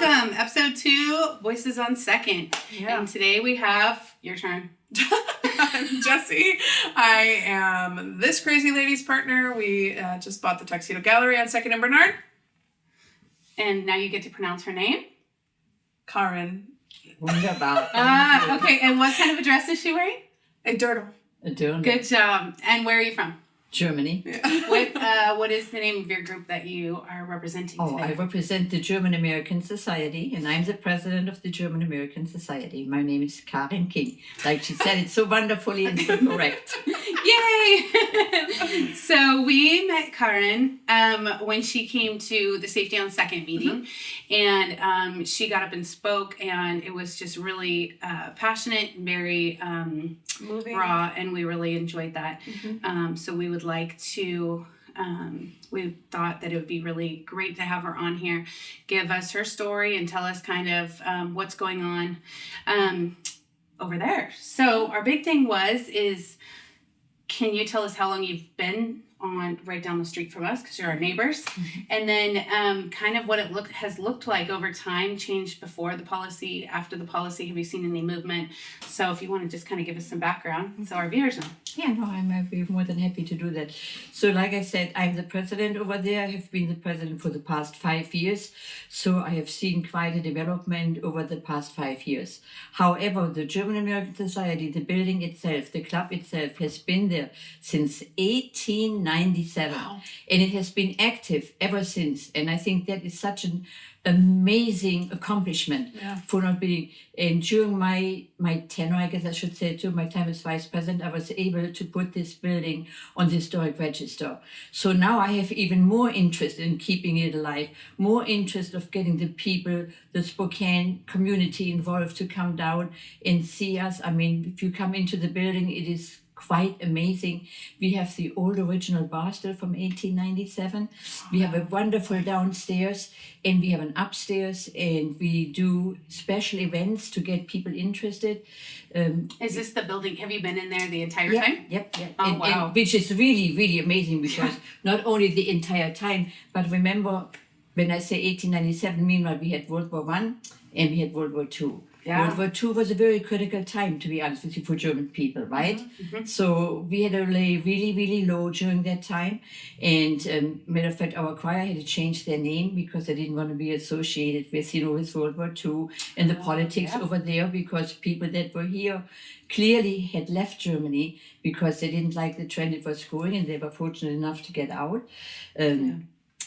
Welcome, episode 2, Voices on Second. Yeah. And today we have your turn. I'm Jessie. I am this crazy lady's partner. We just bought the Tuxedo Gallery on 2nd and Bernard. And now you get to pronounce her name. Karen. Wunderbar. Okay, and what kind of a dress is she wearing? A dirtle. Good job. And where are you from? Germany. Yeah. What is the name of your group that you are representing today? I represent the German American Society, and I'm the president of the German American Society. My name is Karen King. Like she said it so wonderfully and so correct. Yay! So we met Karen when she came to the Safety on Second meeting, and she got up and spoke, and it was just really passionate and very Moving. raw, and we really enjoyed that. So we would like to, we thought that it would be really great to have her on here, give us her story and tell us kind of what's going on over there. So our big thing is can you tell us how long you've been on right down the street from us, because you're our neighbors, and then kind of what it has looked like over time, changed before the policy, after the policy, have you seen any movement? So if you want to just kind of give us some background so our viewers know. Yeah, no, I'm more than happy to do that. So like I said, I'm the president over there. I have been the president for the past 5 years. So I have seen quite a development over the past 5 years. However, the German American Society, the building itself, the club itself has been there since 1897. Wow. And it has been active ever since. And I think that is such an amazing accomplishment for not being. And during my tenure, I guess I should say too, my time as vice president, I was able to put this building on the historic register. So now I have even more interest in keeping it alive, more interest of getting the people, the Spokane community involved to come down and see us. I mean, if you come into the building, it is quite amazing. We have the old original bar still from 1897. We have a wonderful downstairs, and we have an upstairs, and we do special events to get people interested. Is this the building, have you been in there the entire time? Yep. Oh, wow. And which is really, really amazing, because not only the entire time, but remember, when I say 1897, meanwhile we had World War I and we had World War II. Yeah. World War II was a very critical time, to be honest with you, for German people, right? So we had to lay really, really low during that time. And matter of fact, our choir had to change their name because they didn't want to be associated with, with World War II and the politics over there, because people that were here clearly had left Germany because they didn't like the trend it was going, and they were fortunate enough to get out.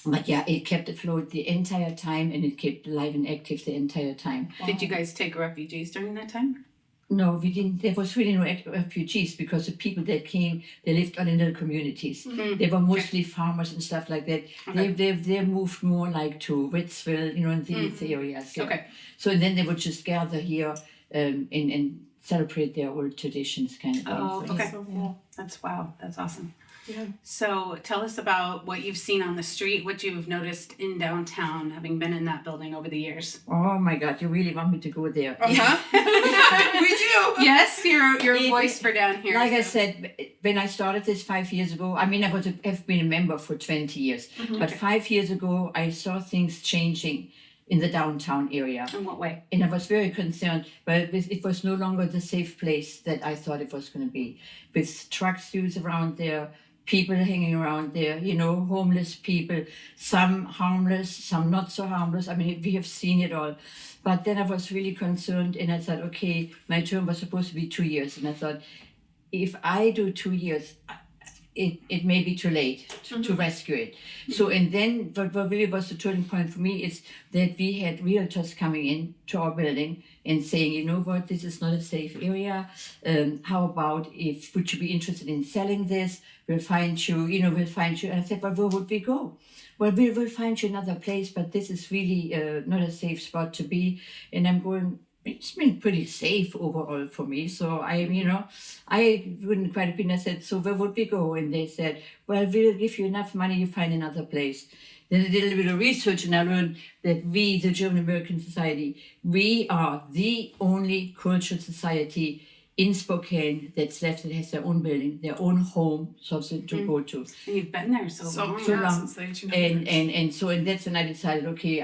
But yeah, it kept afloat the entire time, and it kept alive and active the entire time. Did you guys take refugees during that time? No, we didn't. There was really no refugees, because the people that came, they lived on in little communities. They were mostly farmers and stuff like that. Okay. They moved more like to Ritzville, in these areas. Yeah. Okay. So then they would just gather here and celebrate their old traditions, kind of. Oh, thing. okay. So cool. That's awesome. Yeah. So tell us about what you've seen on the street, what you've noticed in downtown, having been in that building over the years. Oh my God, you really want me to go there? We do. Yes, your voice for down here. Like I said, when I started this 5 years ago, I mean, have been a member for 20 years, but 5 years ago, I saw things changing in the downtown area. In what way? And I was very concerned, but it was no longer the safe place that I thought it was going to be. With trucks used around there, people hanging around there, homeless people, some harmless, some not so harmless. I mean, we have seen it all. But then I was really concerned, and I thought, okay, my term was supposed to be 2 years. And I thought, if I do 2 years, it may be too late to rescue it. So, and then what really was the turning point for me is that we had realtors coming in to our building and saying, you know what, this is not a safe area. How about would you be interested in selling this? We'll find you. And I said, well, where would we go? Well, we'll find you another place, but this is really not a safe spot to be. And I'm going, it's been pretty safe overall for me. So I wouldn't quite have been. I said, so where would we go? And they said, well, we'll give you enough money, you find another place. Then I did a little bit of research, and I learned that we, the German American Society, we are the only cultural society in Spokane that's left that has their own building, their own home, something to go to. And you've been there so long. So long. Since the 1800s. And that's when I decided, okay,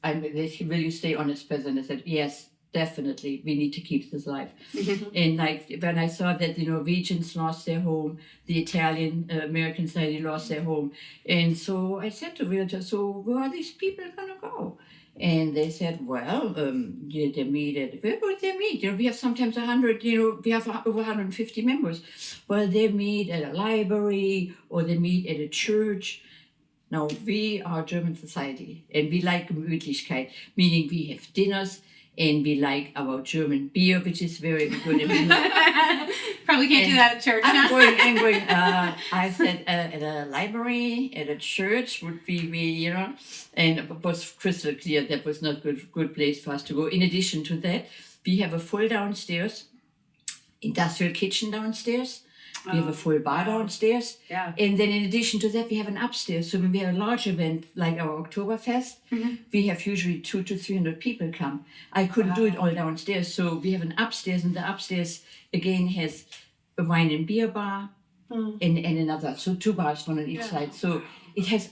they said, will you stay on as president? I said, yes, definitely. We need to keep this alive. And like when I saw that the Norwegians lost their home, the Italian American side lost their home, and so I said to realtors, so where are these people gonna go? And they said, well, they meet at, where would they meet? We have sometimes 100, we have over 150 members. Well, they meet at a library or they meet at a church. Now, we are a German society and we like Gemütlichkeit, meaning we have dinners and we like our German beer, which is very good. Probably can't do that at church. I'm going. I said at a library, at a church would be, and it was crystal clear that was not good place for us to go. In addition to that, we have a full downstairs, industrial kitchen downstairs. We have a full bar downstairs. Yeah. And then in addition to that, we have an upstairs. So when we have a large event like our Oktoberfest, we have usually 200 to 300 people come. I couldn't do it all downstairs. So we have an upstairs, and the upstairs again has a wine and beer bar and another. So 2 bars, one on each side. So it has,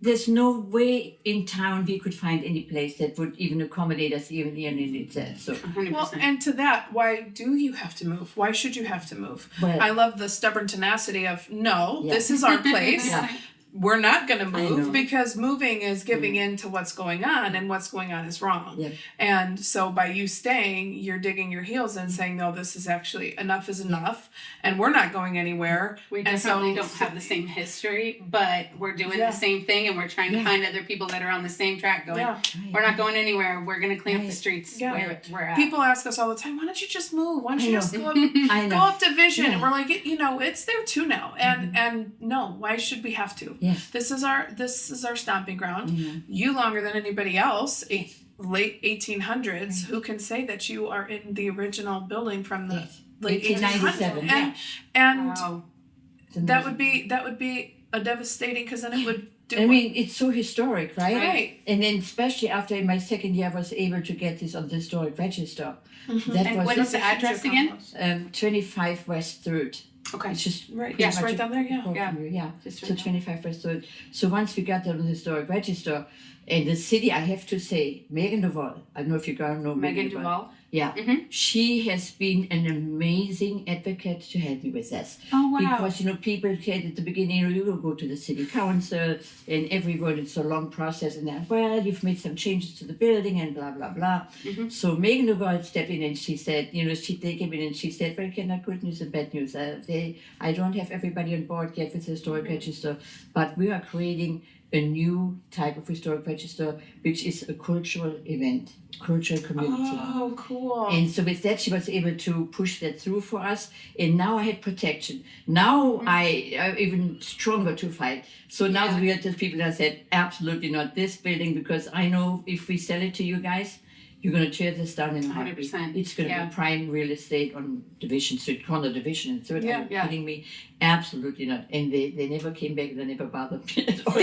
there's no way in town we could find any place that would even accommodate us even here in itself. So 100%. Well, and to that, why do you have to move? Why should you have to move? Well- I love the stubborn tenacity of, no, this is our place. Yeah. We're not going to know. move because moving is giving in to what's going on, and what's going on is wrong. Yeah. And so by you staying, you're digging your heels in, saying, no, this is actually, enough is enough, and we're not going anywhere. We and definitely don't have the same history, but we're doing the same thing, and we're trying to find other people that are on the same track going, we're not going anywhere, we're going to clean up the streets where we're at. People ask us all the time, why don't you just move? Why don't you just go up, I go know. up Division? And we're like, it's there too now. And no, why should we have to? Yes. This is our stomping ground. You longer than anybody else, late 1800s, who can say that you are in the original building from the late 1897, 1800s? And Wow. that would be a devastating, because then it would do I mean, it's so historic, right? Right. And then especially after in my second year, I was able to get this on the historic register. That And was what is the address again? 25 West 3rd. Okay. It's just Right, pretty yes, much right down there, yeah. across Yeah. from you, yeah. Just So right down. 25 West 3rd. So once we got that on the historic register, and the city, I have to say, Megan Duval, I don't know if you guys know Megan Duval. Yeah, she has been an amazing advocate to help me with this. Oh, wow. Because, people said at the beginning, you will go to the city council and everyone, it's a long process. And then, well, you've made some changes to the building and blah, blah, blah. So Megan Duval stepped in and she said, they came in and she said, well, Ken, good news and bad news. I don't have everybody on board yet with the historic register, but we are creating a new type of historic register, which is a cultural event, cultural community. Oh, cool. And so with that, she was able to push that through for us. And now I had protection. Now I'm even stronger to fight. So now the realtors people have said, absolutely not this building, because I know if we sell it to you guys, you're going to tear this down in a heartbeat. 100%. It's going to be prime real estate on Division Street, corner Division and Third. Are you kidding me? Absolutely not. And they never came back. They never bothered me at all.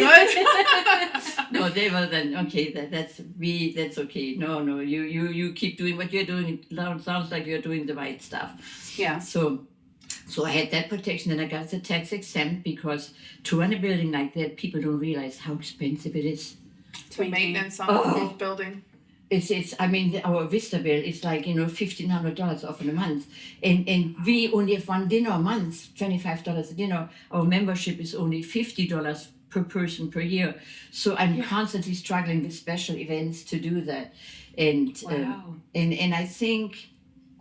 No, they were then, okay, that's okay. No, you keep doing what you're doing. It sounds like you're doing the right stuff. Yeah. So I had that protection, and I got the tax exempt, because to run a building like that, people don't realize how expensive it is. To maintenance on the building. It's I mean, our Vista bill is like, $1,500 off in a month. And we only have one dinner a month, $25 a dinner. Our membership is only $50 per person per year. So I'm constantly struggling with special events to do that. And and I think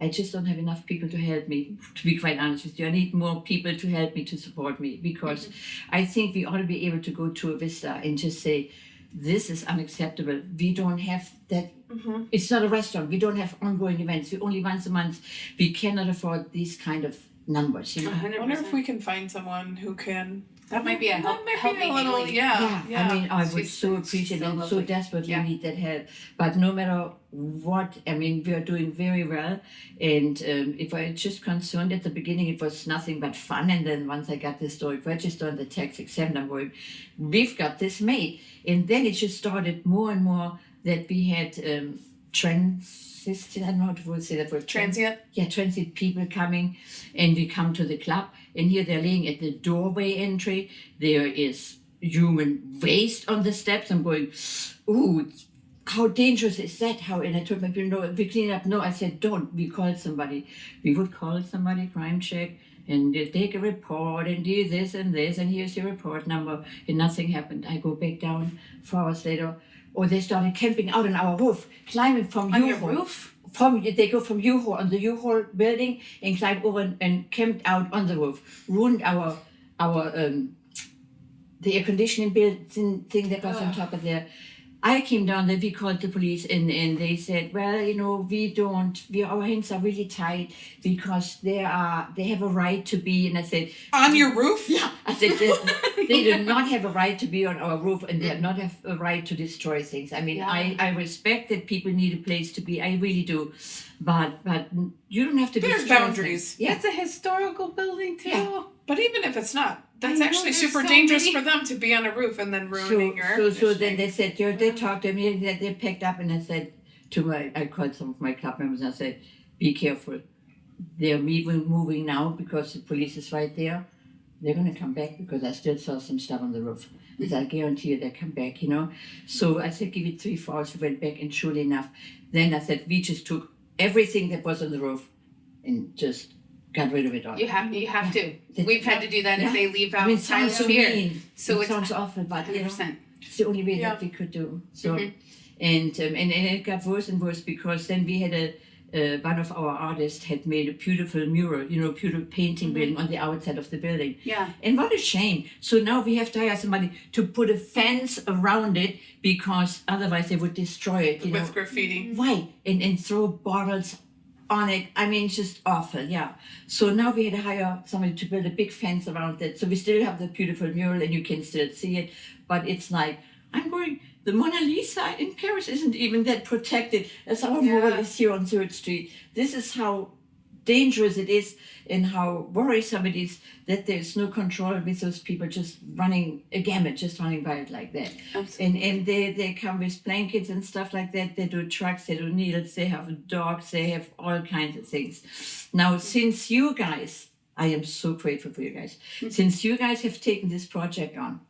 I just don't have enough people to help me, to be quite honest with you. I need more people to help me, to support me, because I think we ought to be able to go to a Vista and just say, this is unacceptable. We don't have that. It's not a restaurant. We don't have ongoing events. We only once a month. We cannot afford these kind of numbers. 100%. I wonder if we can find someone who can. That might be a helping a little, hand. yeah. I mean, I would She's so appreciate and so lovely. desperately need that help. But no matter what, I mean, we are doing very well. And if I just concerned at the beginning, it was nothing but fun. And then once I got the historic register and the tax exempt, I'm going, we've got this made. And then it just started more and more that we had transistent, I don't know how to say that word. Transient. Yeah, transit people coming, and we come to the club, and here they're laying at the doorway entry. There is human waste on the steps. I'm going, ooh, how dangerous is that? How? And I told my people, no, we clean up. No, I said, don't. We called somebody. We would call somebody, crime check, and they take a report and do this, and here's your report number, and nothing happened. I go back down 4 hours later. Or they started camping out on our roof, climbing from On U-Haul. your roof? They go from U-Haul on the U-Haul building and climb over and camped out on the roof. Ruined our the air conditioning building thing that was on top of there. I came down there, we called the police, and they said, well, our hands are really tight because they have a right to be. And I said, on your roof? Yeah. I said, they do not have a right to be on our roof, and they do not have a right to destroy things. I mean, Yeah. I respect that people need a place to be. I really do. But you don't have to There's destroy boundaries. things. Yeah. It's a historical building too. Yeah. But even if it's not, that's I know, actually there's super so dangerous many- for them to be on a roof and then ruining your air So then conditioning. they said, they talked to me, they picked up, and I said I called some of my club members, and I said, be careful. They're moving now because the police is right there. They're going to come back because I still saw some stuff on the roof. I said, I guarantee you they'll come back, So I said, give it 3-4 hours. We went back, and surely enough, then I said, we just took everything that was on the roof and just got rid of it all. You have to. That- We've had to do that Yeah. if they leave out I mean, it sounds so here. mean. So it it's sounds awful, but 100%. it's the only way Yeah. that we could do. So, Mhm. and it got worse and worse because then we had one of our artists had made a beautiful mural, beautiful painting building on the outside of the building. Yeah. And what a shame. So now we have to hire somebody to put a fence around it because otherwise they would destroy it. with graffiti. Why? And throw bottles on it. I mean, it's just awful, yeah. So now we had to hire somebody to build a big fence around it. So we still have the beautiful mural and you can still see it. But it's like, the Mona Lisa in Paris isn't even that protected as our mural is here on 3rd Street. This is how dangerous it is and how worrisome it is that there's no control with those people just running a gamut, just running by it like that. Absolutely. And they come with blankets and stuff like that. They do trucks, they do needles, they have dogs, they have all kinds of things. Now, since you guys, I am so grateful for you guys. Since you guys have taken this project on,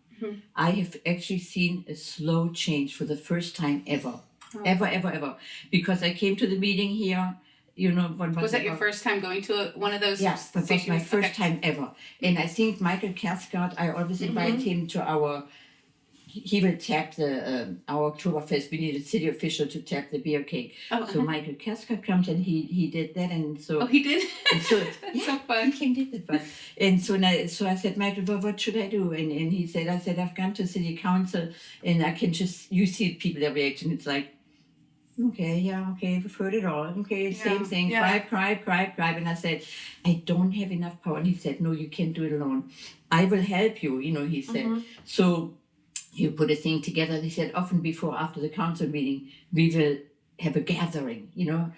I have actually seen a slow change for the first time ever. Ever. Because I came to the meeting here, Was that your first time going to one of those? Yeah, that was my first Okay. time ever. And I think Michael Cathcart, I always invite him to he will tap our Oktoberfest. We need a city official to tap the beer cake. Oh, So Michael Cathcart comes and he did that, and so Oh, he did? and so That's so he fun. did that. But and so I said, Michael, what should I do? And he said, I've gone to city council, and I can you see people their reaction. It's like, okay, we've heard it all. Okay, same thing. yeah. Cry. And I said, I don't have enough power. And he said, no, you can't do it alone. I will help you, he said. So you put a thing together. He said, often after the council meeting, we will have a gathering, and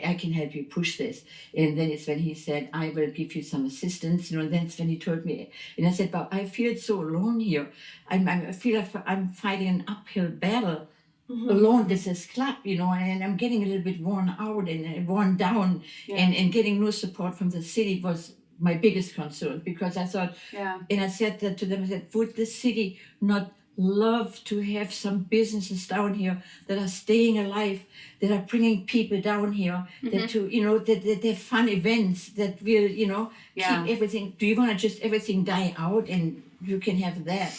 I can help you push this. And then it's when he said, I will give you some assistance, and that's when he told me. And I said, but I feel so alone here. I feel like I'm fighting an uphill battle alone with this club, and I'm getting a little bit worn out and worn down, and getting no support from the city was my biggest concern, because I thought, and I said that to them, I said, would the city not love to have some businesses down here that are staying alive, that are bringing people down here, that that they have fun events that will, keep everything. Do you want to just everything die out and you can have that?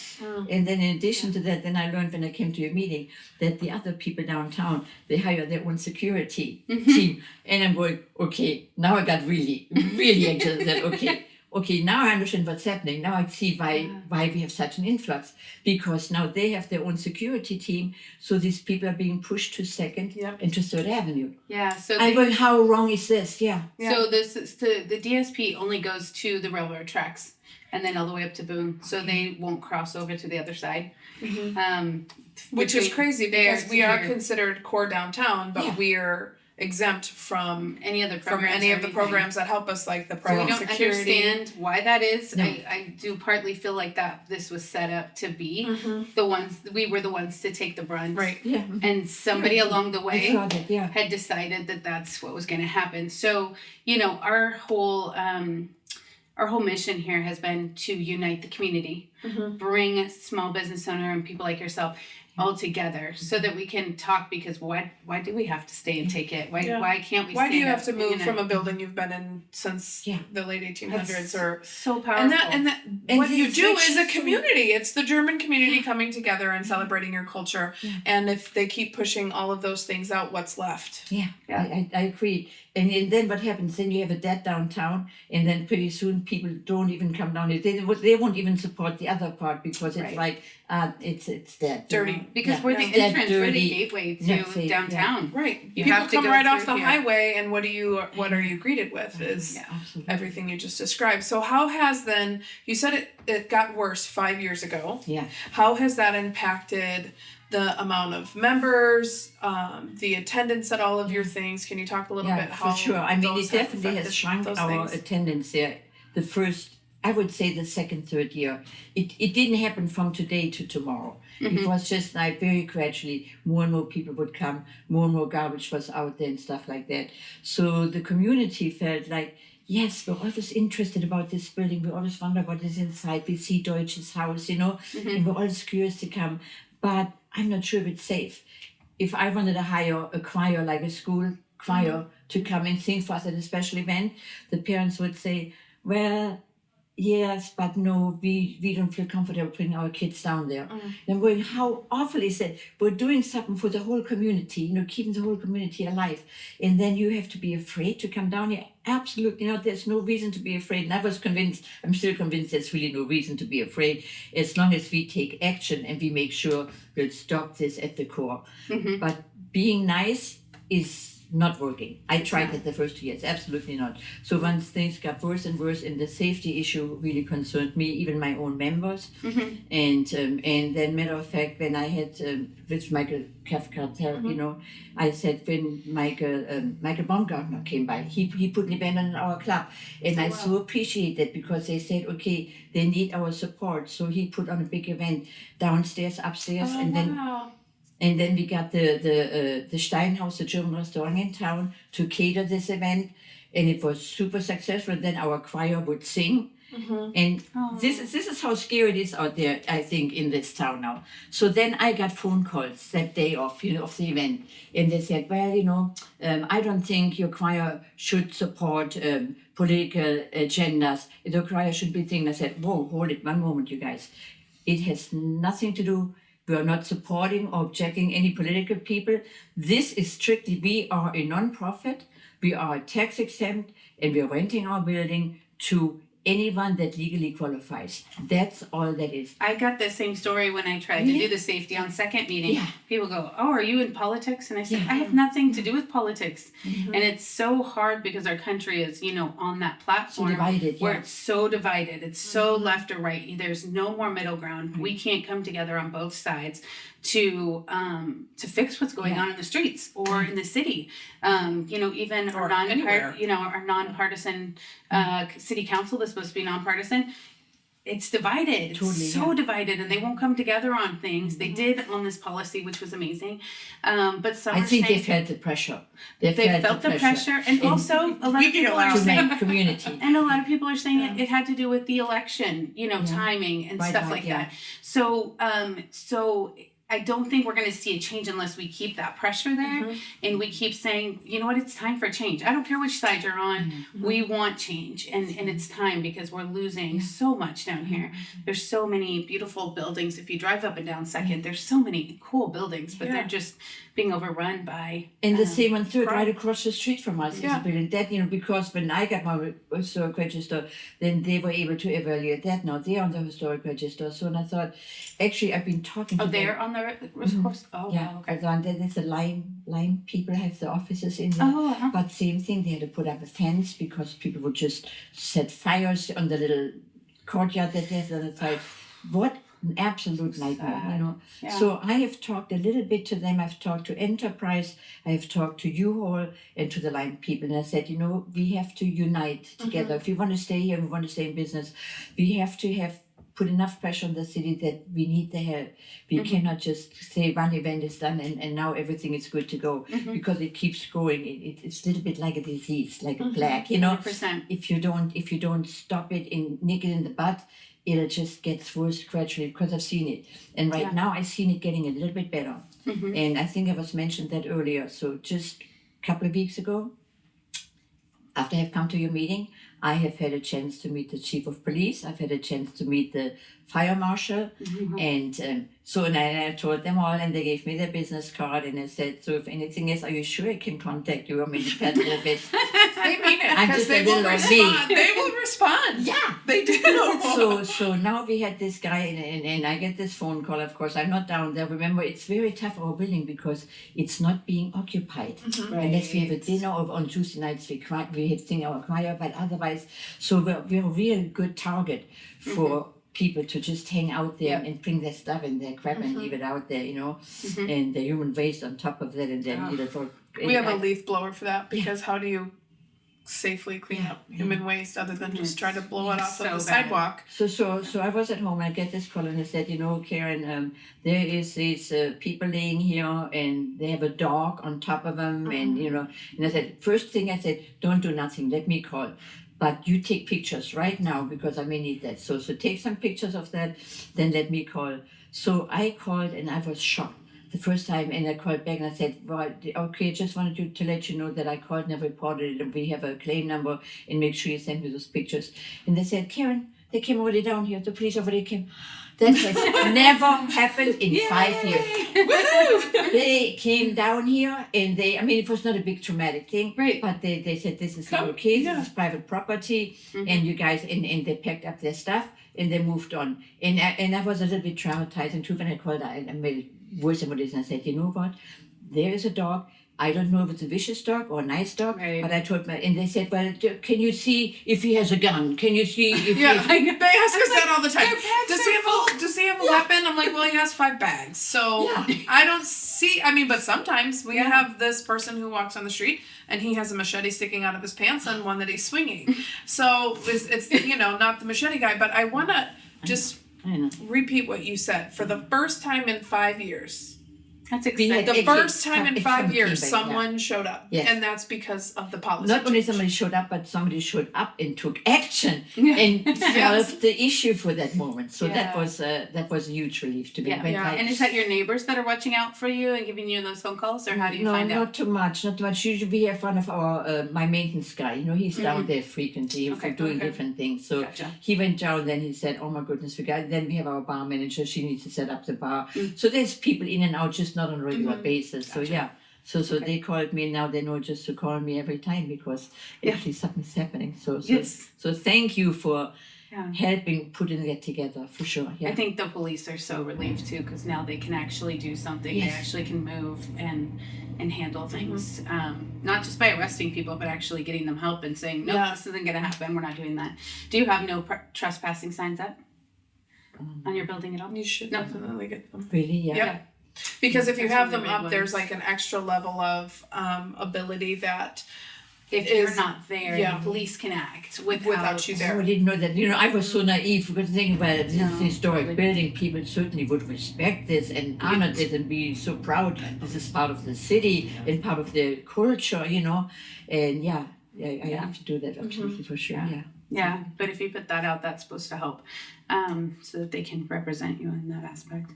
And then in addition to that, then I learned when I came to your meeting that the other people downtown, they hire their own security team. And I'm going, okay, now I got really, really anxious. That okay, now I understand what's happening. Now I see why we have such an influx, because now they have their own security team. So these people are being pushed to 2nd and to 3rd Avenue. Yeah. So I'm going, how wrong is this? Yeah. So this is the DSP only goes to the railroad tracks and then all the way up to Boone, so they won't cross over to the other side. Which is crazy because we are here. considered core downtown, but we're exempt from any other from programs any or of the anything. programs that help us, like the So we private don't security. understand why that is. No. I do partly feel like that this was set up to be Mhm. the ones, we were the ones to take the brunt. Right. Yeah. And somebody along the I way saw that, yeah. had decided that that's what was going to happen. So, our whole mission here has been to unite the community, bring small business owner and people like yourself all together so that we can talk, because why do we have to stay and take it? Why can't we Why do you stand have up to and move unite? from a building you've been in since Yeah. the late 1800s That's or so powerful. and that And what you this do is is a actually- community. It's the German community coming together and celebrating your culture. Yeah. And if they keep pushing all of those things out, what's left? Yeah, Yeah. I agree. And then what happens? Then you have a dead downtown, and then pretty soon people don't even come down. They won't even support the other part because it's Right. like it's dead. you Dirty. know? Because Yeah. we're the It's dead, entrance, we're the dirty. gateway to Yeah, see, downtown. Right. You People have to come go right off through the here. highway, and what are you greeted with is Yeah, absolutely. everything you just described. So how has then, you said it got worse 5 years ago. Yeah. How has that impacted the amount of members, the attendance at all of your things? Can you talk a little Yeah, bit how for sure. I mean, those it have definitely has affected shrunk those our things? attendance there. The first, I would say, the second, third year. It didn't happen from today to tomorrow. It was just like very gradually, more and more people would come, more and more garbage was out there and stuff like that. So the community felt like, yes, we're always interested about this building. We always wonder what is inside. We see Deutsches Haus, and we're always curious to come. But I'm not sure if it's safe. If I wanted to hire a choir, like a school choir, to come and sing for us at a special event, the parents would say, well, yes, but no, we don't feel comfortable bringing our kids down there. And we're, how awful is that? We're doing something for the whole community, keeping the whole community alive. And then you have to be afraid to come down here? Absolutely not. There's no reason to be afraid. And I was convinced, I'm still convinced there's really no reason to be afraid, as long as we take action and we make sure we'll stop this at the core. But being nice is not working. I tried it the first 2 years, absolutely not. So once things got worse and worse, and the safety issue really concerned me, even my own members. And then, matter of fact, when I had with Michael Kafka, I said when Michael Baumgartner came by, he put an event in our club, and I so appreciate that, because they said, okay, they need our support. So he put on a big event downstairs, upstairs, and then. Wow. And then we got the Steinhaus, the German restaurant in town, to cater this event, and it was super successful. Then our choir would sing, and this is how scary it is out there, I think, in this town now. So then I got phone calls that day of the event, and they said, well, I don't think your choir should support political agendas. The choir should be thinking. I said, whoa, hold it, one moment, you guys. It has nothing to do. We are not supporting or objecting any political people. This is strictly, we are a non-profit, we are tax exempt, and we are renting our building to anyone that legally qualifies. That's all that is. I got the same story when I tried to do the safety on second meeting. Yeah. People go, oh, are you in politics? And I said, Yeah. I have nothing to do with politics. And it's so hard because our country is, on that platform divided, where yeah. it's so divided. It's so left or right. There's no more middle ground. We can't come together on both sides to fix what's going on in the streets or in the city. Even Or our anywhere. our nonpartisan city council that's supposed to be nonpartisan. It's divided. Totally, It's so divided, and they won't come together on things. They did on this policy, which was amazing. But some I are think they saying felt the pressure. they felt the pressure, and also a lot of people are to saying. make community. And a lot of people are saying it had to do with the election, timing and Right, stuff right, like yeah. that. So I don't think we're going to see a change unless we keep that pressure there and we keep saying, you know what, it's time for change. I don't care which side you're on. We want change, and it's time, because we're losing so much down here. There's so many beautiful buildings. If you drive up and down Second, there's so many cool buildings, but they're just being overrun by. And the same on Third, crime. right across the street from us is Yeah. a building. That, because when I got my historic register, then they were able to evaluate that. Now they're on the historic register. So, and I thought, actually, I've been talking to Oh, them. they're on the course. Oh, Yeah, wow, okay. and then there's the Lime people have the offices in there. Oh, uh-huh. But same thing, they had to put up a fence because people would just set fires on the little courtyard that there's on the side. What an absolute nightmare, you know. Yeah. So I have talked a little bit to them. I've talked to Enterprise. I have talked to U-Haul and to the line people. And I said, you know, we have to unite together. If we want to stay here, we want to stay in business, we have to have put enough pressure on the city that we need the help. We cannot just say one event is done and now everything is good to go, because it keeps growing. It's a little bit like a disease, like a plague, you know. 100%. If you don't stop it and nick it in the bud, it'll just get worse gradually, because I've seen it. And right now I've seen it getting a little bit better. And I think I was mentioned that earlier. So just a couple of weeks ago, after I have come to your meeting, I have had a chance to meet the chief of police. I've had a chance to meet the fire marshal. And so and I told them all, and they gave me their business card. And I said, so if anything is, are you sure I can contact you? I mean, it felt a little bit. They mean it, I'm because just a they will little respond. me. They will respond. Yeah. They do. So now we had this guy, and I get this phone call. Of course, I'm not down there. Remember, it's very tough, our building, because it's not being occupied. Unless we have a dinner, or on Tuesday nights we sing our choir, but otherwise, so we're a real good target for people to just hang out there and bring their stuff and their crap and leave it out there, you know, and the human waste on top of that, and then We have a leaf blower for that, because how do you safely clean up human waste other than just try to blow it off of the bad. sidewalk? So I was at home, and I get this call, and I said, you know, Karen, there is these people laying here, and they have a dog on top of them, and you know, and I said, first thing I said, don't do nothing, let me call. But you take pictures right now, because I may need that. So take some pictures of that, then let me call. So I called, and I was shocked the first time, and I called back and I said, well, okay, just wanted to let you know that I called and I reported it, and we have a claim number, and make sure you send me those pictures. And they said, Karen, they came already down here, the police already came. That has never happened in 5 years. They came down here, and I mean, it was not a big traumatic thing, but they said, this is our case, this is private property, and you guys, and they packed up their stuff, and they moved on. And I was a little bit traumatized, too, when I called, I made it worse than what it is, and I said, you know what, there is a dog. I don't know if it's a vicious dog or a nice dog, but I told and they said, well, can you see if he has a gun? Can you see if they ask us that all the time. Does he have a weapon? I'm like, well, he has 5 bags. So I don't see, I mean, but sometimes we have this person who walks on the street and he has a machete sticking out of his pants and one that he's swinging. So it's you know, not the machete guy, but I want to just repeat what you said. For the first time in 5 years, that's exciting. The first time in 5 years, feedback, someone showed up. Yes. And that's because of the policy. Not only somebody showed up, but somebody showed up and took action and solved the issue for that moment. So that was a huge relief to me. And is that your neighbors that are watching out for you and giving you those phone calls, or how do you find out? No, not too much. Usually we have one of our, my maintenance guy, you know, he's down there frequently doing different things. So he went down, then he said, oh my goodness, then we have our bar manager, she needs to set up the bar. So there's people in and out, just not on a regular basis. So So they called me, now they know just to call me every time, because actually something's happening. So thank you for helping putting that together, for sure. I think the police are so relieved too, because now they can actually do something. They actually can move and handle things, not just by arresting people, but actually getting them help and saying, no, this isn't going to happen, we're not doing that. Do you have no trespassing signs up on your building at all? You should definitely get them. Really? Yeah. Because if you have them up, there's like an extra level of ability that if you're not there, the police can act without you Oh, there. I didn't know that. You know, I was so naive because thinking, well, this is a historic building. People certainly would respect this and honor this and be so proud. This is part of the city and part of the culture, you know. And I have to do that absolutely for sure. Yeah, but if you put that out, that's supposed to help, so that they can represent you in that aspect.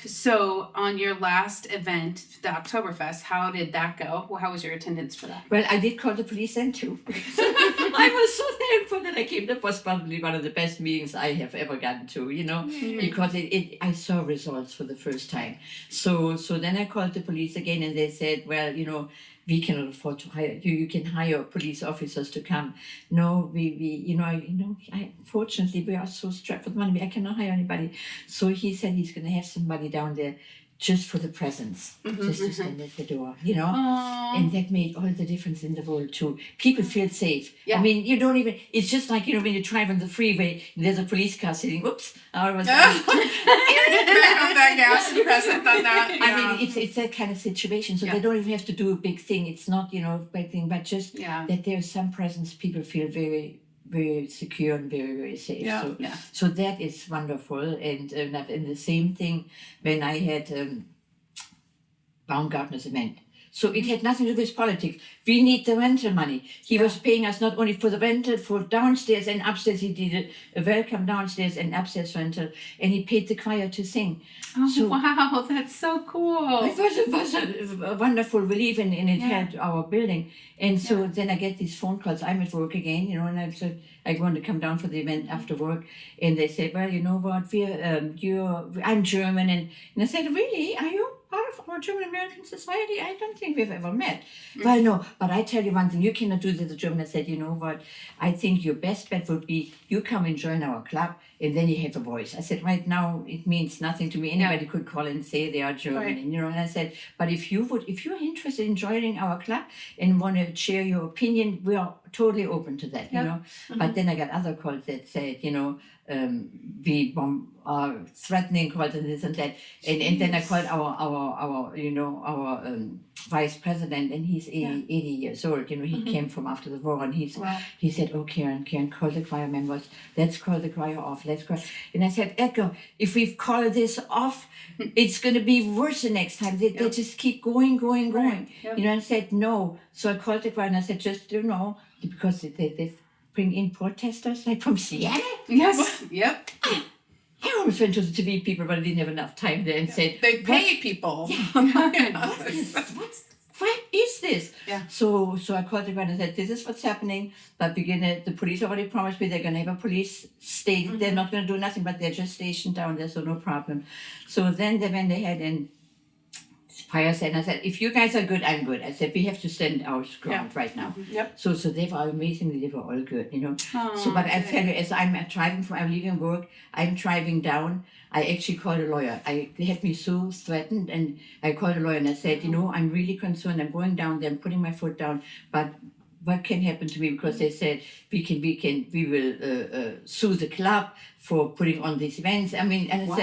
So on your last event, the Oktoberfest, how did that go? Well, how was your attendance for that? Well, I did call the police then too. I was so thankful that I came. That was probably one of the best meetings I have ever gotten to, you know, because I saw results for the first time. So then I called the police again, and they said, well, you know, we cannot afford to hire you. You can hire police officers to come. No, fortunately we are so strapped with money. I cannot hire anybody. So he said he's going to have somebody down there just for the presence, just to stand at the door, you know? Aw. And that made all the difference in the world too. People feel safe. Yeah. I mean, you don't even, it's just like, you know, when you drive on the freeway, and there's a police car sitting, oops, I was Back on that gas and press it on that. I mean, it's that kind of situation. So they don't even have to do a big thing. It's not, you know, a big thing, but just that there's some presence. People feel very, very secure and very, very safe. So that is wonderful. And the same thing when I had Baumgartner's event. So it had nothing to do with politics. We need the rental money. He was paying us not only for the rental, for downstairs and upstairs. He did a welcome downstairs and upstairs rental, and he paid the choir to sing. Oh, so, wow, that's so cool. It was a wonderful relief, and it had our building. And so then I get these phone calls. I'm at work again, you know, and I said, I want to come down for the event after work. And they said, well, you know what, I'm German. And I said, really, are you part of our German American society? I don't think we've ever met. Well, no, but I tell you one thing, you cannot do this as a German. I said, you know what, I think your best bet would be you come and join our club, and then you have a voice. I said, right now, it means nothing to me. Anybody could call and say they are German. And, you know, and I said, but if you're interested in joining our club and want to share your opinion, we are totally open to that, you know. But then I got other calls that said, you know, we are threatening calls and this and that. And then I called our vice president, and he's 80 years old. You know, he came from after the war, and he said, oh, Karen, call the choir members. Let's call the choir off. Let's call. And I said, Echo, if we call this off, it's going to be worse the next time. They just keep going. Right. You know, and I said, no. So I called the choir and I said, just, you know, because they bring in protesters like from Seattle. Yes. Yep. I almost went to the TV people, but I didn't have enough time there and said, they pay people. What is this? Yeah. So I called the and said, this is what's happening. But the police already promised me they're going to have a police state. They're not going to do nothing, but they're just stationed down there, so no problem. So then when they had in fire said, and I said, if you guys are good, I'm good. I said, we have to stand our ground right now. So they were amazingly, they were all good, you know. So, but I tell you, as I'm leaving work, I'm driving down. I actually called a lawyer. They had me so threatened, and I called a lawyer and I said, you know, I'm really concerned. I'm going down there, I'm putting my foot down, but what can happen to me? Because they said we will sue the club for putting on these events. I mean, and I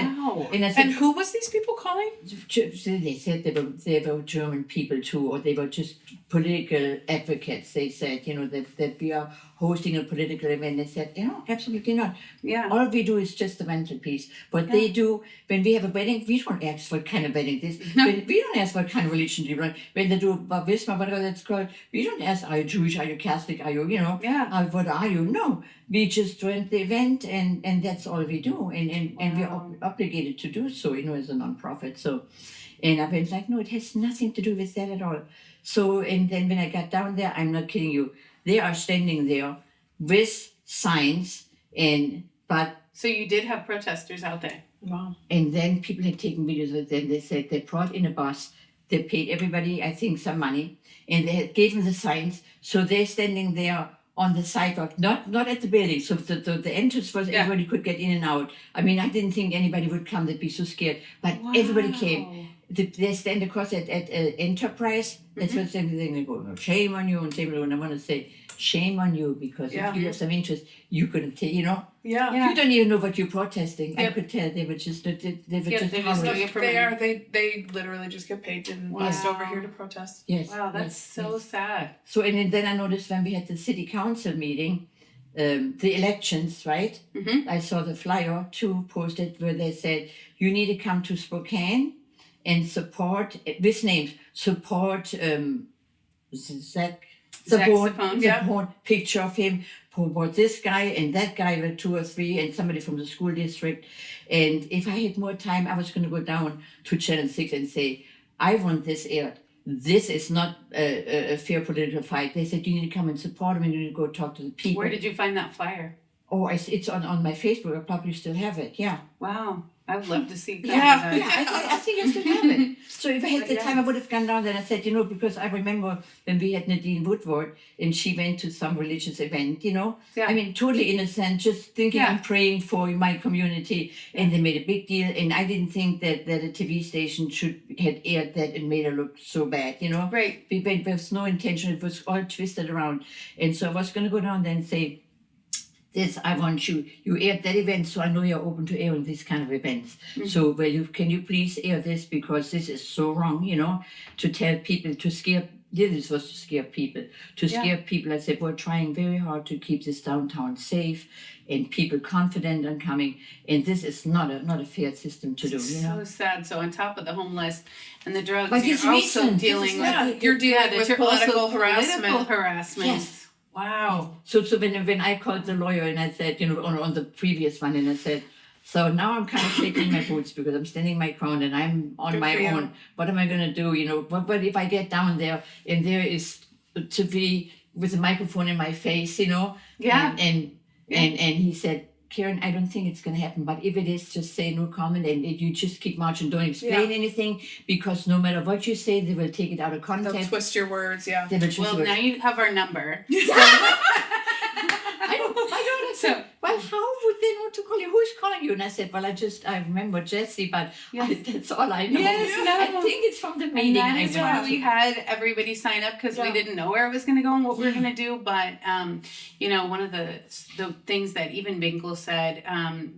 said, and who was these people calling? They said they were German people too, or they were just political advocates. They said, you know, that we are hosting a political event. They said, you know, absolutely not. Yeah. All we do is just the rental piece. But they do, when we have a wedding, we don't ask what kind of wedding this. We don't ask what kind of religion do you run. When they do Bar Mitzvah, whatever that's called, we don't ask, are you Jewish, are you Catholic, are you, you know, what are you? No. We just rent the event, and that's all we do. And we're obligated to do so, you know, as a non-profit. So, and I went like, no, it has nothing to do with that at all. So, and then when I got down there, I'm not kidding you, they are standing there with signs but... So you did have protesters out there. Wow. And then people had taken videos of them. They said they brought in a bus. They paid everybody, I think, some money. And they had gave them the signs. So they're standing there on the sidewalk, not at the building. So the entrance was everybody could get in and out. I mean, I didn't think anybody would come. They'd be so scared. But everybody came. They stand across at Enterprise. That's what they go, no, shame on you, and shame on you. And I want to say, shame on you, because if you have some interest, you couldn't take, you know? Yeah. You don't even know what you're protesting. I could tell they were just they literally just get paid and bussed over here to protest. Yes. Wow, that's so sad. So and then I noticed when we had the city council meeting, the elections, right? I saw the flyer too posted where they said you need to come to Spokane and support with names. Support Zach Sapone, picture of him. For this guy and that guy were 2 or 3, and somebody from the school district. And if I had more time, I was going to go down to Channel 6 and say, I want this aired. This is not a fair political fight. They said, you need to come and support him, and you need to go talk to the people. Where did you find that flyer? Oh, it's on my Facebook. I probably still have it. Yeah. Wow. I would love to see that. Yeah, I think I still have it. So if I had the time, I would have gone down there and I said, because I remember when we had Nadine Woodward and she went to some religious event, Yeah. I mean, totally innocent, just thinking and praying for my community, and they made a big deal. And I didn't think that a TV station had aired that and made her look so bad, Right. There was no intention, it was all twisted around. And so I was going to go down there and say, this, I want you aired that event, so I know you're open to airing these kind of events. Mm-hmm. So can you please air this, because this is so wrong, to tell people, to scare, this was to scare people. Scare people, I said, we're trying very hard to keep this downtown safe and people confident on coming, and this is not a fair system to do, So sad. So on top of the homeless and the drugs, but you're also dealing with political harassment. Political harassment. Yes. Wow. So when I called the lawyer and I said, on the previous one, and I said, so now I'm kind of shaking my boots because I'm standing my ground and I'm on my own. What am I going to do? But if I get down there and there is to be with a microphone in my face, Yeah. And he said, Karen, I don't think it's going to happen. But if it is, just say no comment and you just keep marching. Don't explain anything, because no matter what you say, they will take it out of context. They'll twist your words, yeah. Now you have our number. I don't. So, well, how would they know to call you? Who's calling you? And I said, well, I remember Jessie, but that's all I know. Yes, no. I think it's from the meeting. And that is why we had everybody sign up, because we didn't know where it was going to go and what we were going to do. But, one of the things that even Binkle said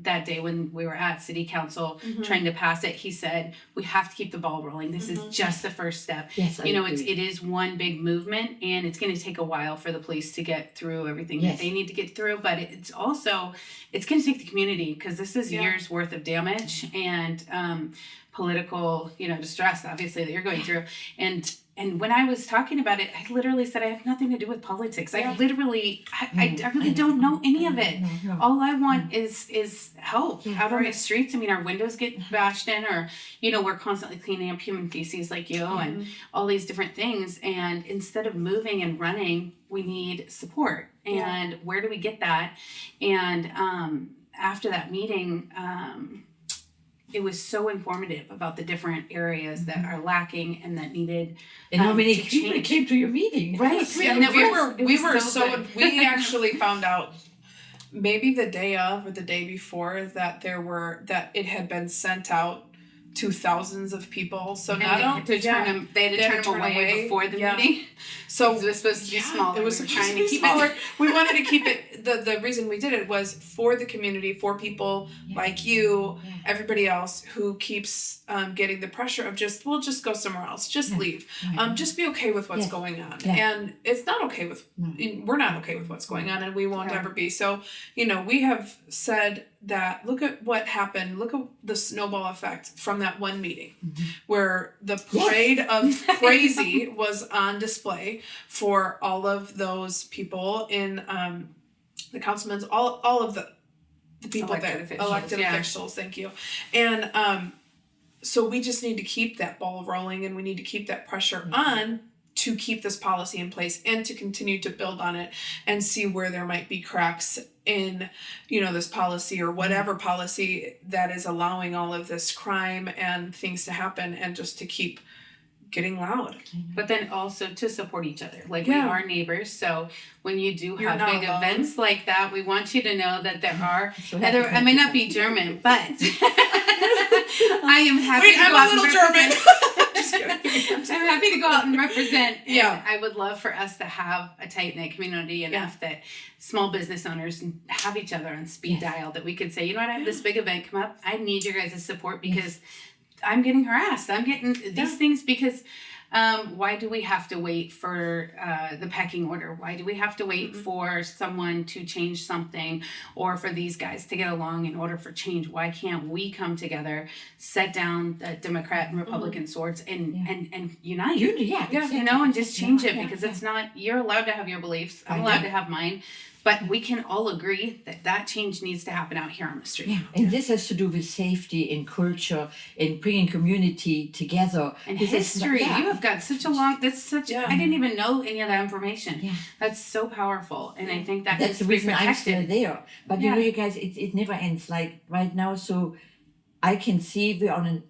that day when we were at City Council trying to pass it, he said, we have to keep the ball rolling. This is just the first step. Yes, it is one big movement, and it's going to take a while for the police to get through everything that they need to get through. But it's also, it's going to take the community, because this is years worth of damage and political, distress, obviously, that you're going through. And when I was talking about it, I literally said, I have nothing to do with politics. I really don't know any of it. No. All I want is help out on the streets. I mean, our windows get bashed in, or, we're constantly cleaning up human feces like you and all these different things. And instead of moving and running, we need support. And where do we get that? And after that meeting, it was so informative about the different areas that are lacking and that needed and how many people came to your meeting, right? We actually found out maybe the day of or the day before that it had been sent out to thousands of people. So they had to turn them away before the meeting. So it was supposed to be smaller. It was trying to keep it. We wanted to keep it. The reason we did it was for the community, for people like you, everybody else who keeps getting the pressure of we'll just go somewhere else, just leave, just be okay with what's going on, and it's not okay with. We're not okay with what's going on, and we won't ever be. So we have said that, look at what happened. Look at the snowball effect from that one meeting where the parade of crazy was on display for all of those people in the councilmen's, all of the people elected officials, thank you. And so we just need to keep that ball rolling, and we need to keep that pressure on to keep this policy in place and to continue to build on it and see where there might be cracks in, this policy or whatever policy that is allowing all of this crime and things to happen, and just to keep getting loud. But then also to support each other. We are neighbors, so when you do have big events like that, we want you to know that there are, I may not be German, but I am happy to go out and represent. I'm happy to go out and represent. And I would love for us to have a tight-knit community enough that small business owners have each other on speed dial, that we could say, I have this big event come up. I need your guys' support because I'm getting harassed. I'm getting these things because why do we have to wait for the pecking order? Why do we have to wait for someone to change something, or for these guys to get along in order for change? Why can't we come together, set down the Democrat and Republican swords and unite? And just And just change it, because it's not, you're allowed to have your beliefs. I'm allowed to have mine. But we can all agree that change needs to happen out here on the street. Yeah, and this has to do with safety and culture and bringing community together. And This is- history. yeah. You have got such a long. That's such. Yeah. I didn't even know any of that information. Yeah. That's so powerful, and I think that That's needs the to be reason I'm still protected. there. But you Yeah. know, you guys, it never ends. Like right now, so I can see we're on a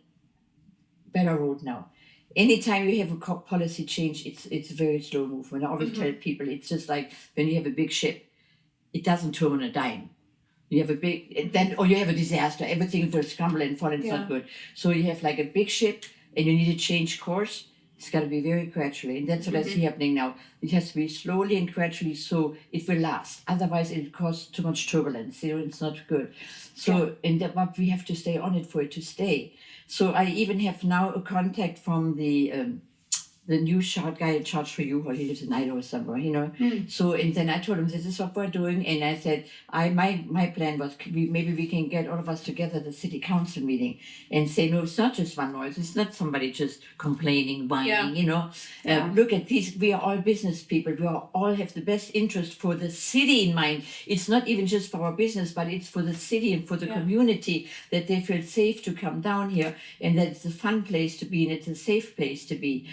better road now. Anytime you have a policy change, it's a very slow movement. I always tell people it's just like when you have a big ship, it doesn't turn on a dime. You have a big then, or you have a disaster. Everything will scramble and fall. And it's not good. So you have like a big ship, and you need to change course. It's got to be very gradually, and that's what I see happening now. It has to be slowly and gradually, so it will last. Otherwise, it causes too much turbulence. You know, it's not good. So, but we have to stay on it for it to stay. So I even have now a contact from the new guy in charge for U-Haul. He lives in Idaho somewhere, you know. So, and then I told him, this is what we're doing. And I said, my plan was maybe we can get all of us together at the city council meeting and say, no, it's not just one noise. It's not somebody just complaining, whining, you know. Look at these. We are all business people. We all have the best interest for the city in mind. It's not even just for our business, but it's for the city and for the community, that they feel safe to come down here, and that it's a fun place to be and it's a safe place to be.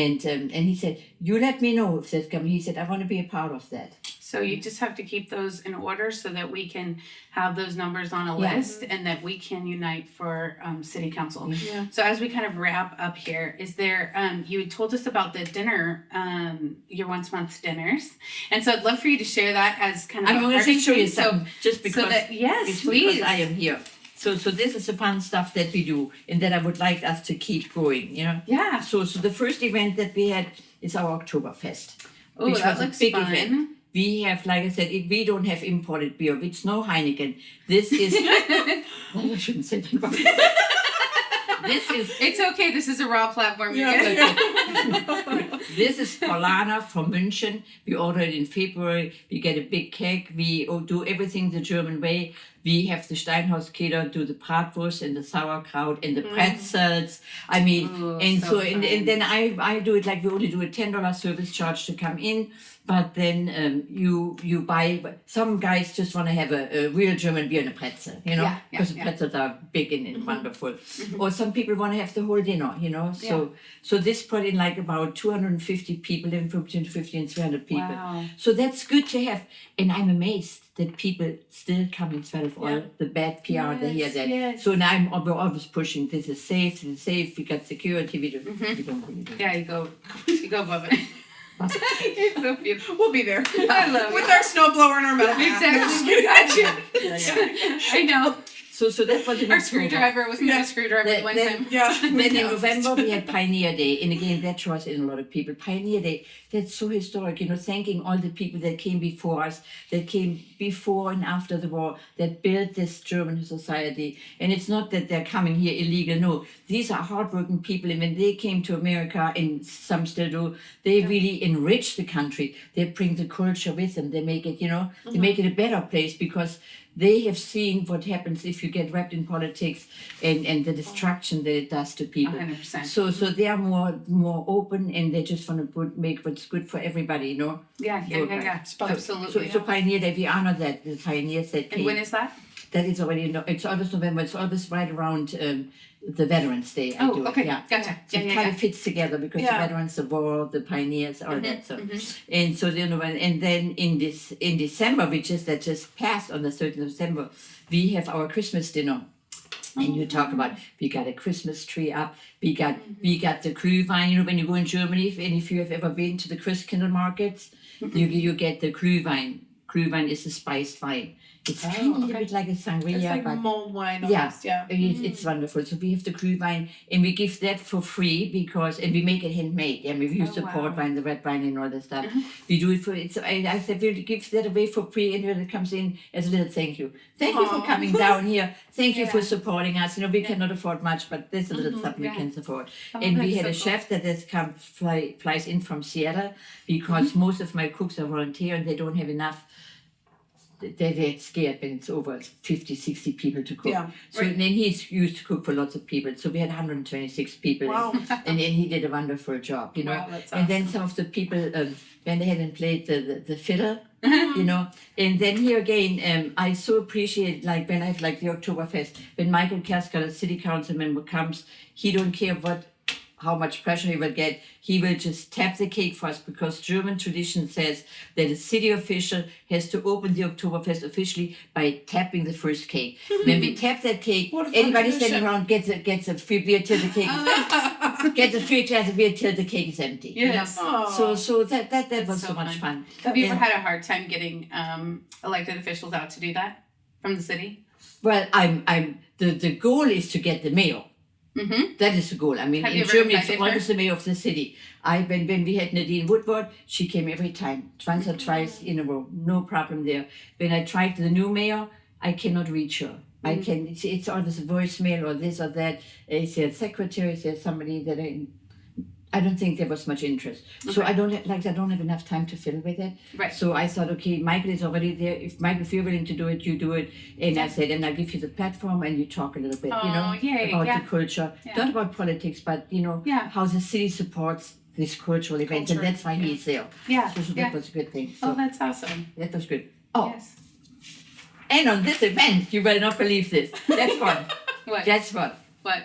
And he said, you let me know if that's coming. He said, I want to be a part of that. So you just have to keep those in order so that we can have those numbers on a list and that we can unite for city council. Yeah. So as we kind of wrap up here, is there, you told us about the dinner, your once month dinners. And so I'd love for you to share that as kind of I'm going to just show you something, just because, yes, please. because I am here. So this is the fun stuff that we do, and that I would like us to keep going, you know? Yeah. So the first event that we had is our Oktoberfest. Oh, which that was a looks big fun. event. We have, like I said, we don't have imported beer. It's no Heineken. This is... Well, I shouldn't say that. This is... It's okay. This is a raw platform. This is Paulaner from München. We ordered it in February. We get a big cake. We do everything the German way. We have the Steinhaus-Keder do the Bratwurst and the sauerkraut and the pretzels. I mean, and then I do it like we only do a $10 service charge to come in. But then you buy, some guys just want to have a real German beer and a pretzel, you know, because the pretzels are big and wonderful. Or some people want to have the whole dinner, you know. So this brought in like about 250 people, in from 250 and 300 people. Wow. So that's good to have. And I'm amazed that people still come in spite of all the bad PR they hear that. Yes. So now we're always pushing, this is safe, we got security, we don't really do. Yeah, you go above it. It's so beautiful. We'll be there. I love With it. our snowblower and our metal hat. Exactly. We got you. I know. So that was in Our October. screwdriver wasn't a screwdriver one time. Yeah. Then in November we had Pioneer Day, and again that draws in a lot of people. Pioneer Day, that's so historic, you know, thanking all the people that came before us, that came before and after the war, that built this German society. And it's not that they're coming here illegal, no. These are hardworking people, and when they came to America, and some still do, they really enrich the country. They bring the culture with them. They make it, you know, they make it a better place, because they have seen what happens if you get wrapped in politics and the destruction that it does to people. 100%. So they are more open, and they just want to make what's good for everybody, you know. Yeah. Absolutely. So Pioneer Day, we honor that, the pioneers that came. And when is that? That is already, it's always November. It's always right around the Veterans Day. I do it, okay. yeah. Gotcha. So it kind of fits together, because the veterans, the war, the pioneers, all that. So, and so and then in December, that just passed on the 13th of December, we have our Christmas dinner. And you talk about, we got a Christmas tree up, we got the Glühwein, you know, when you go in Germany, if you have ever been to the Christkindl markets, you get the Glühwein. Glühwein is a spiced wine. It's kind of a bit like a sangria, It's like but mulled wine almost, it's wonderful. So we have the Glühwein, and we give that for free, and we make it handmade. Yeah, we use the port wine, the red wine, and all that stuff. We do it for it. So I said we'll give that away for free, and when it comes in as a little thank you. Thank you for coming down here. Thank you for supporting us. You know, we cannot afford much, but there's a little something we can support. And we had a chef that has flies in from Seattle, because most of my cooks are volunteer and they don't have enough. They get scared when it's over 50, 60 people to cook. So then he's used to cook for lots of people. So we had 126 people. Wow. And then he did a wonderful job, you know. Wow, that's And then some of the people, when they hadn't played the fiddle, you know. And then here again, I so appreciate, like when I have like the Oktoberfest, when Michael Kersker, a city council member, comes, he don't care how much pressure he will get. He will just tap the cake for us, because German tradition says that a city official has to open the Oktoberfest officially by tapping the first cake. When we tap that cake, anybody standing around gets a free beer till the cake is gets a free glass of beer till the cake is empty. Yes. You know? So that was so much fun. Have you ever had a hard time getting elected officials out to do that from the city? Well, the goal is to get the mayor. Mm-hmm. That is the goal. I mean, Have you in ever Germany, it's invited always her? the mayor of the city. When we had Nadine Woodward, she came every time, once or twice in a row, no problem there. When I tried the new mayor, I cannot reach her. It's always a voicemail or this or that. Is there a secretary? Is there somebody that I don't think there was much interest. Okay. So I don't have enough time to fill with it. Right. So I thought, okay, Michael is already there. If you're willing to do it, you do it. And I said, and I'll give you the platform and you talk a little bit, about the culture, not about politics, but how the city supports these cultural events, and that's why he's there. Yeah. So that was a good thing. So that's awesome. That was good. Oh. Yes. And on this event, you will not believe this. That's what. What? That's what. What?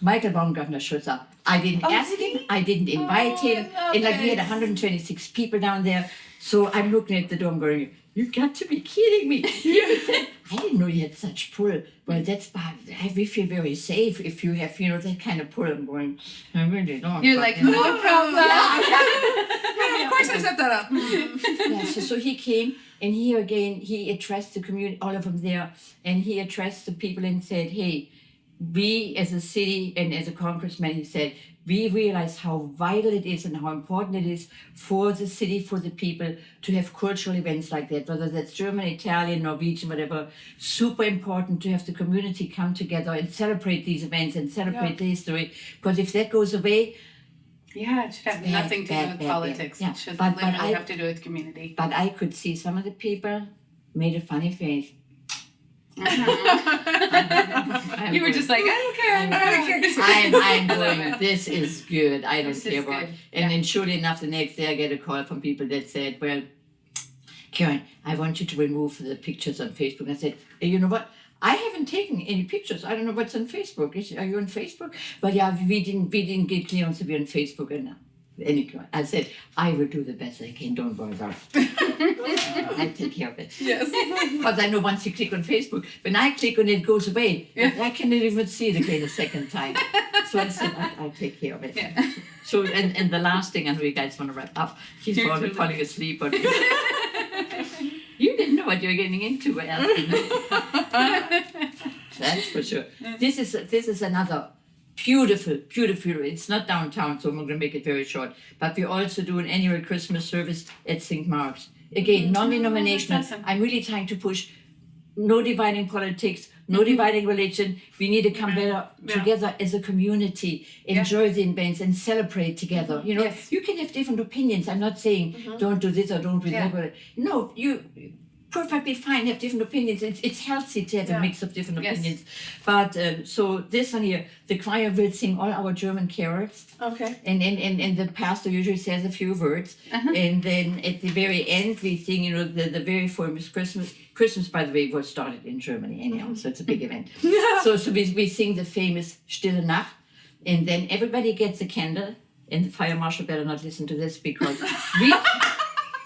Michael Baumgartner shows up. I didn't ask him. I didn't invite him. And we had 126 people down there. So I'm looking at the door and going, you got to be kidding me. I didn't know you had such pull. Well, that's bad. We feel very safe if you have, that kind of pull. I'm going, I really don't. You're like, no problem. Yeah, of course I set that up. Yeah, so he came, and he addressed the community, all of them there, and he addressed the people and said, hey, we as a city and as a congressman, he said, we realize how vital it is and how important it is for the city, for the people to have cultural events like that, whether that's German, Italian, Norwegian, whatever. Super important to have the community come together and celebrate these events and celebrate the history. Because if that goes away, it should have nothing to do with politics. Yeah. It should But literally have to do with community. But I could see some of the people made a funny face. You were just like, I don't care. I'm going, this is good. I don't care about it. And then surely enough, the next day I get a call from people that said, well, Karen, I want you to remove the pictures on Facebook. I said, you know what? I haven't taken any pictures. I don't know what's on Facebook. Are you on Facebook? But yeah, we didn't get clearance to be on Facebook. And I said, I will do the best I can. Don't worry about it. I take care of it. Yes. Because I know once you click on Facebook, when I click on it, it goes away. I cannot even see it again a second time. So I said, I'll take care of it. Yeah. So, and the last thing, I know you guys want to wrap up. He's probably falling asleep. But you didn't know what you were getting into. That's for sure. This is another beautiful. It's not downtown, so I'm going to make it very short. But we also do an annual Christmas service at St. Mark's. Again, non-denominational. Awesome. I'm really trying to push no dividing politics, no dividing religion. We need to come better together as a community, enjoy the events and celebrate together. You can have different opinions. I'm not saying don't do this or don't do that. No, you perfectly fine, have different opinions. It's healthy to have a mix of different opinions. But so this one here, the choir will sing all our German carols. Okay. And the pastor usually says a few words. And then at the very end we sing, the very famous Christmas. Christmas, by the way, was started in Germany anyhow, so it's a big event. So we sing the famous Stille Nacht, and then everybody gets a candle, and the fire marshal better not listen to this because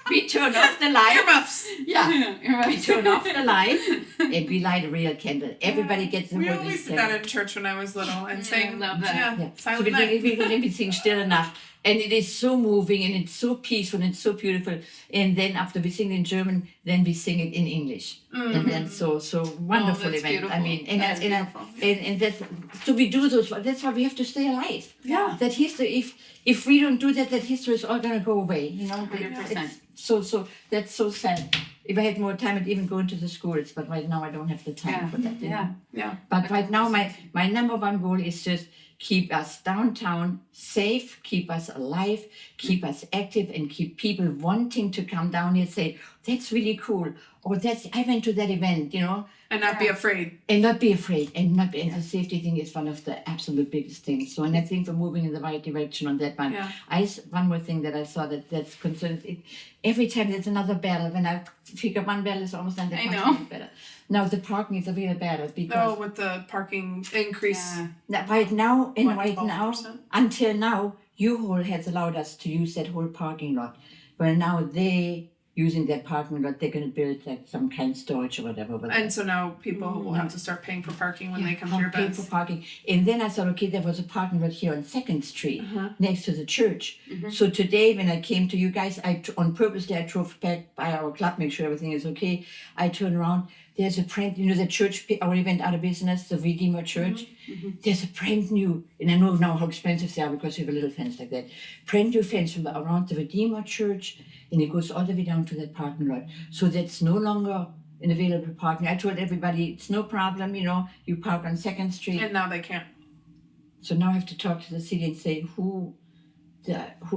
we turn off the light. Earmuffs. Yeah, we turn off the light and we light a real candle. Everybody gets a We real always did that in church when I was little and sang. love that. So Silent Night. we sing Stille Nacht. And it is so moving and it's so peaceful and it's so beautiful. And then after we sing in German, then we sing it in English. And then so wonderful that's event. beautiful. I mean, That's beautiful. and that's so we do those. That's why we have to stay alive. Yeah. That history. If we don't do that, that history is all gonna go away. 100%. So that's so sad. If I had more time, I'd even go into the schools. But right now, I don't have the time for that. Yeah. But right now, my number one goal is just keep us downtown safe, keep us alive, keep us active, and keep people wanting to come down here. Say, that's really cool. Or I went to that event, you know. And not be afraid. And not be afraid. And the safety thing is one of the absolute biggest things. So, and I think we're moving in the right direction on that one. Yeah. One more thing that I saw that's concerned, every time there's another battle, when I figure one battle is almost done, the next battle. Now the parking is a real battle because... with the parking increase. Right now, 12%? until now, U-Haul has allowed us to use that whole parking lot. Well, now using that parking lot, they're going to build like some kind of storage or whatever. And so now people will have to start paying for parking when they come to your paying events. for parking. And then I thought, okay, there was a parking lot here on 2nd Street next to the church. So today when I came to you guys, on purpose I drove back by our club, make sure everything is okay. I turned around. There's a brand, the church already went out of business, the Redeemer Church. There's a brand new, and I know now how expensive they are because you have a little fence like that. Brand new fence from around the Redeemer Church, and it goes all the way down to that parking lot. So that's no longer an available parking. I told everybody it's no problem, you park on 2nd Street. And now they can't. So now I have to talk to the city and say, who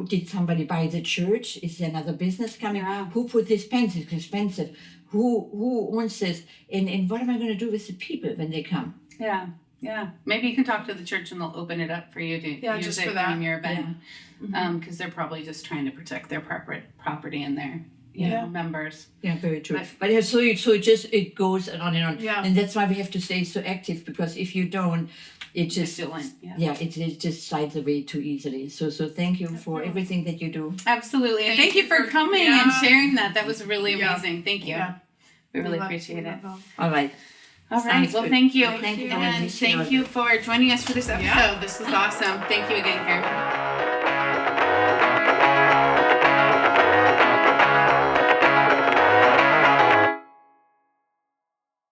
did somebody buy the church? Is there another business coming? Yeah. Who put this fence? It's expensive. Who owns this? And what am I going to do with the people when they come? Yeah. Maybe you can talk to the church and they'll open it up for you to use just it for that. during your event. Because they're probably just trying to protect their property and their members. Yeah, very true. But so it goes on and on. Yeah. And that's why we have to stay so active, because if you don't, it just it just slides away too easily. So thank you for everything that you do. Absolutely. And thank you for coming and sharing that. That was really amazing. Thank you. Yeah. We really appreciate it. All right. All right. Sounds Well, good. thank you. Thank you. And thank you for joining us for this episode. This was awesome. Thank you again, Karen.